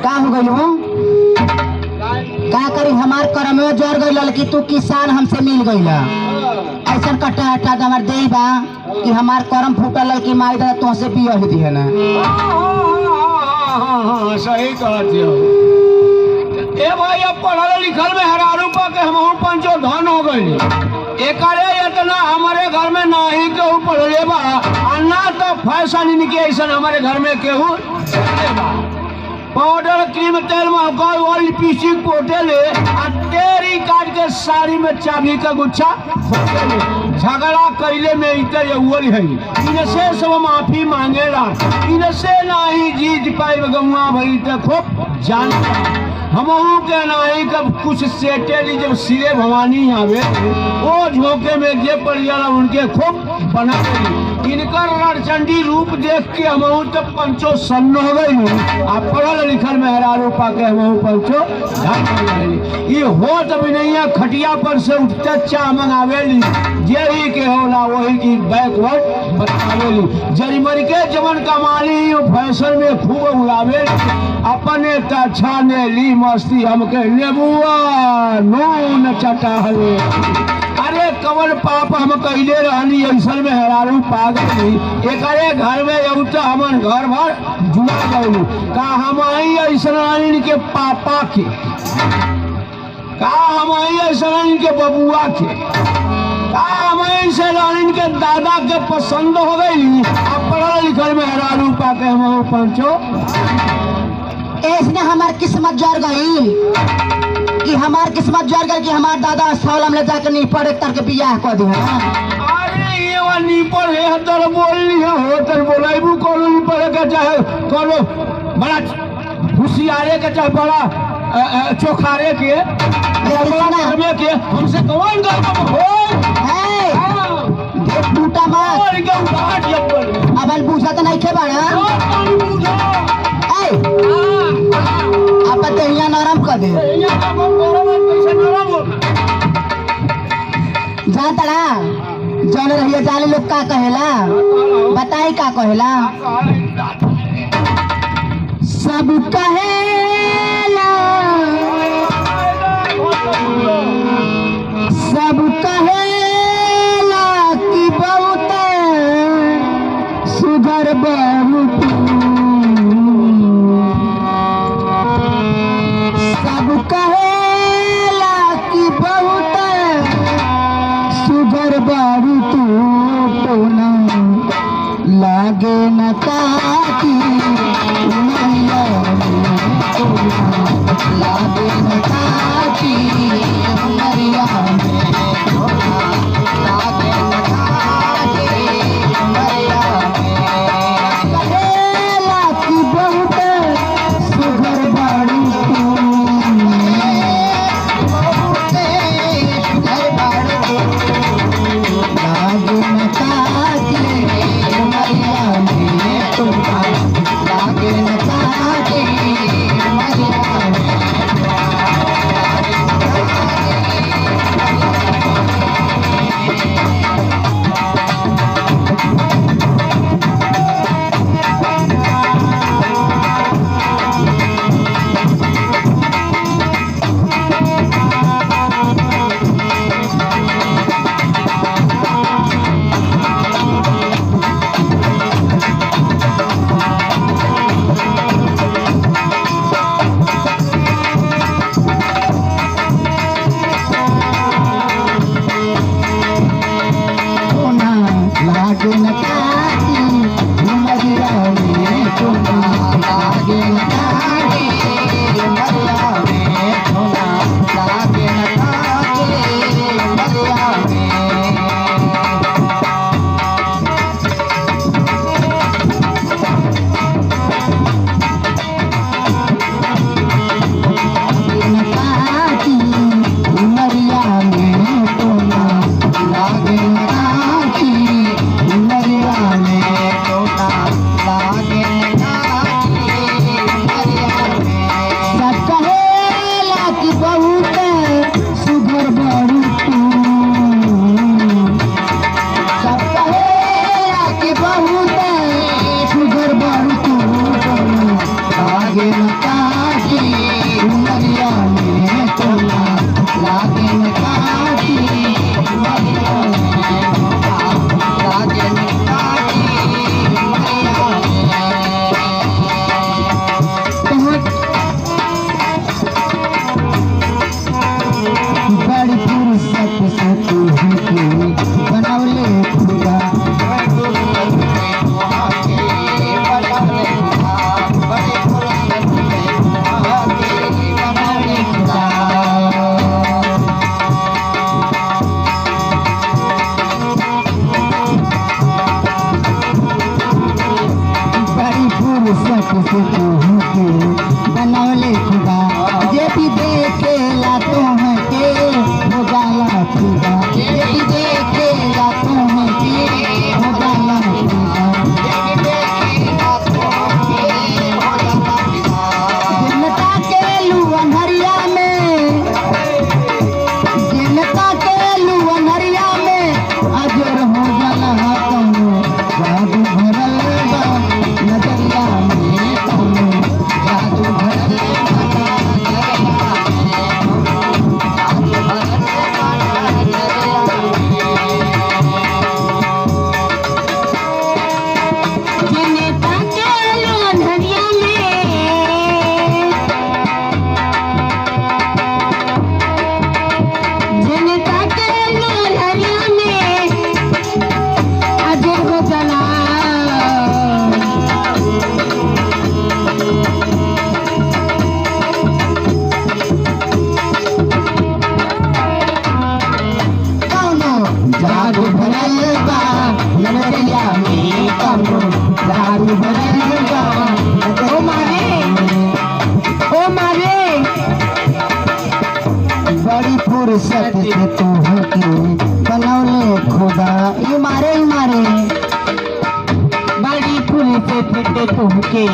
का हो गई हो? का करी हमार कर्म में जोर गई कि तू किसान हमसे मिल गई ऐसा कट्टा हटा हमार दे बा कि हमार कर्म फूटल कि माई दादा तुमसे बिया दी है ना। सही कहते हो। ए भाई अब पढ़ल लिखल में हरारू पा के हम पंचो धन हो गई एकरे इतना हमारे घर में ना ही केहू पढ़ले बा ना तो फैशन इनके ऐसा हमारे घर में केहू पाउडर क्रीम तेल में लिपस्टिक पोटेले तेरी काट के साड़ी में चाबी का गुच्छा झगड़ा कैले में इतना है इनसे सब माफी मांगेला इनसे ना ही जीत पाए गौवा भई तक खूब जान हमहू के नहीं कब कुछ सेटेली जब सिरे भवानी आवे वो झोंके में जे पड़ जाला उनके खूब बना इनकर रणचंडी रूप देख के हमहू तो पंचो सन्न हो गई आ पढ़ल लिखल में हरारू पा के हमहू पंचो ये हो तब नहीं खटिया पर से उठते चा मंगावेली यही के होला वही की बैकवर्ड बतावेली जरीमरी के जवन कमाली फैशन में खूब उड़ावे अपने छाने ली मस्ती हमके नेबुआ नून चटा हवे अरे कवन पाप हम कैले रहनी ऐसा में हरारू पा गई एकरे घर में औता हमन घर भर जुड़ा गई का हम ऐसा के पापा के का हम ऐसा के बबुआ के का हम ऐसे के दादा के पसंद हो गई अब पढ़ल लिखल में हरारू पा के हम पंचो इसने हमार किस्मत जर गई कि हमार किस्मत जर गई कि हमार दादा साल हमले जाके नहीं पढ़े तर के बियाह कर दिया। अरे ये वाली पढ़े तर बोलनी है हो तर बोलाइबू कोनो नहीं पढ़े का चाहे कोनो बड़ा होशियारे के चाहे बड़ा चोखारे के बड़ा के हमसे कौन गल हो देख टूटा मत अब पूछा तो नहीं खे बड़ा आप यहाँ नरम कर दे जानता जौन रहिए जाने लोग का कहेला बताई का कहेला सब कहेला सब कहेला कि बहुत सुधर बहुत कहेला कि बहुत सुगर बारू तू ना लागे न काटी लागे न काटी मरिया लागे न काटी मरिया फुर्सत से तुहके बनौले खुदा। ई मारे बड़ी फुर्सत से तुहके